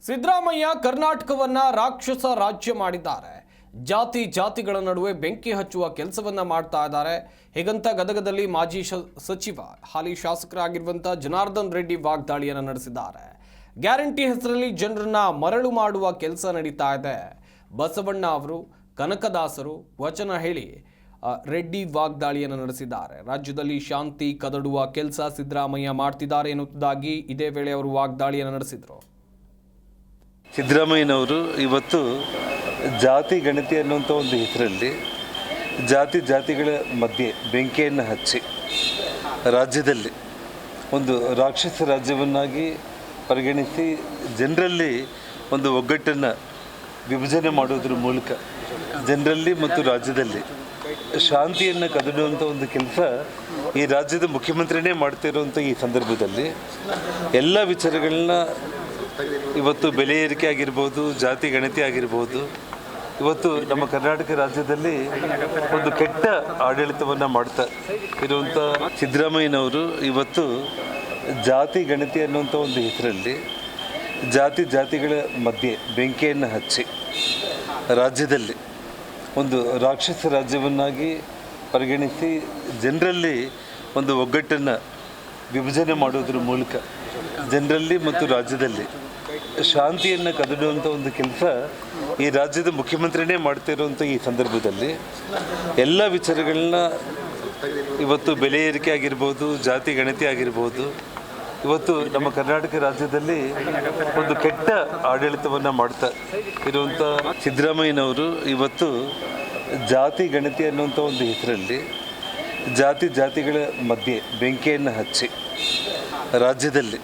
ಸಿದ್ದರಾಮಯ್ಯ ಕರ್ನಾಟಕವನ್ನ ರಾಕ್ಷಸ ರಾಜ್ಯ ಮಾಡಿದ್ದಾರೆ. ಜಾತಿಗಳ ನಡುವೆ ಬೆಂಕಿ ಹಚ್ಚುವ ಕೆಲಸವನ್ನ ಮಾಡ್ತಾ ಇದ್ದಾರೆ. ಹೀಗಂತ ಗದಗದಲ್ಲಿ ಮಾಜಿ ಸಚಿವ ಹಾಲಿ ಶಾಸಕರಾಗಿರುವಂತ ಜನಾರ್ದನ್ ರೆಡ್ಡಿ ವಾಗ್ದಾಳಿಯನ್ನು ನಡೆಸಿದ್ದಾರೆ. ಗ್ಯಾರಂಟಿ ಹೆಸರಲ್ಲಿ ಜನರನ್ನ ಮರಳು ಮಾಡುವ ಕೆಲಸ ನಡೀತಾ ಇದೆ. ಬಸವಣ್ಣ ಅವರು ಕನಕದಾಸರು ವಚನ ಹೇಳಿ ರೆಡ್ಡಿ ವಾಗ್ದಾಳಿಯನ್ನು ನಡೆಸಿದ್ದಾರೆ. ರಾಜ್ಯದಲ್ಲಿ ಶಾಂತಿ ಕದಡುವ ಕೆಲಸ ಸಿದ್ದರಾಮಯ್ಯ ಮಾಡ್ತಿದ್ದಾರೆ ಎನ್ನುವುದಾಗಿ ಇದೇ ವೇಳೆ ಅವರು ವಾಗ್ದಾಳಿಯನ್ನು ನಡೆಸಿದರು. ಸಿದ್ದರಾಮಯ್ಯನವರು ಇವತ್ತು ಜಾತಿ ಗಣತಿ ಅನ್ನುವಂಥ ಒಂದು ಹೆಸರಲ್ಲಿ ಜಾತಿಗಳ ಮಧ್ಯೆ ಬೆಂಕಿಯನ್ನು ಹಚ್ಚಿ ರಾಜ್ಯದಲ್ಲಿ ಒಂದು ರಾಕ್ಷಸ ರಾಜ್ಯವನ್ನಾಗಿ ಪರಿಗಣಿಸಿ ಜನರಲ್ಲಿ ಒಂದು ಒಗ್ಗಟ್ಟನ್ನು ವಿಭಜನೆ ಮಾಡೋದ್ರ ಮೂಲಕ ಜನರಲ್ಲಿ ಮತ್ತು ರಾಜ್ಯದಲ್ಲಿ ಶಾಂತಿಯನ್ನು ಕದಡುವಂಥ ಒಂದು ಕೆಲಸ ಈ ರಾಜ್ಯದ ಮುಖ್ಯಮಂತ್ರಿನೇ ಮಾಡ್ತಿರುವಂಥ ಈ ಸಂದರ್ಭದಲ್ಲಿ ಎಲ್ಲ ವಿಚಾರಗಳನ್ನ ಇವತ್ತು ಬೆಲೆ ಏರಿಕೆ ಆಗಿರ್ಬೋದು, ಜಾತಿ ಗಣತಿ ಆಗಿರ್ಬೋದು, ಇವತ್ತು ನಮ್ಮ ಕರ್ನಾಟಕ ರಾಜ್ಯದಲ್ಲಿ ಒಂದು ಕೆಟ್ಟ ಆಡಳಿತವನ್ನು ಮಾಡ್ತಾ ಇರುವಂಥ ಸಿದ್ದರಾಮಯ್ಯನವರು ಇವತ್ತು ಜಾತಿ ಗಣತಿ ಅನ್ನುವಂಥ ಒಂದು ಹೆಸರಲ್ಲಿ ಜಾತಿಗಳ ಮಧ್ಯೆ ಬೆಂಕಿಯನ್ನು ಹಚ್ಚಿ ರಾಜ್ಯದಲ್ಲಿ ಒಂದು ರಾಕ್ಷಸ ರಾಜ್ಯವನ್ನಾಗಿ ಪರಿಗಣಿಸಿ ಜನರಲ್ಲಿ ಒಂದು ಒಗ್ಗಟ್ಟನ್ನು ವಿಭಜನೆ ಮಾಡೋದ್ರ ಮೂಲಕ ಜನರಲ್ಲಿ ಮತ್ತು ರಾಜ್ಯದಲ್ಲಿ ಶಾಂತಿಯನ್ನು ಕದಡುವಂಥ ಒಂದು ಕೆಲಸ ಈ ರಾಜ್ಯದ ಮುಖ್ಯಮಂತ್ರಿನೇ ಮಾಡ್ತಿರುವಂಥ ಈ ಸಂದರ್ಭದಲ್ಲಿ ಎಲ್ಲ ವಿಚಾರಗಳನ್ನ ಇವತ್ತು ಬೆಲೆ ಏರಿಕೆ ಆಗಿರ್ಬೋದು, ಜಾತಿ ಗಣತಿ ಆಗಿರ್ಬೋದು, ಇವತ್ತು ನಮ್ಮ ಕರ್ನಾಟಕ ರಾಜ್ಯದಲ್ಲಿ ಒಂದು ಕೆಟ್ಟ ಆಡಳಿತವನ್ನು ಮಾಡ್ತಾ ಇರುವಂಥ ಸಿದ್ದರಾಮಯ್ಯನವರು ಇವತ್ತು ಜಾತಿ ಗಣತಿ ಅನ್ನುವಂಥ ಒಂದು ಹೆಸರಲ್ಲಿ ಜಾತಿಗಳ ಮಧ್ಯೆ ಬೆಂಕಿಯನ್ನು ಹಚ್ಚಿ ರಾಜ್ಯದಲ್ಲಿ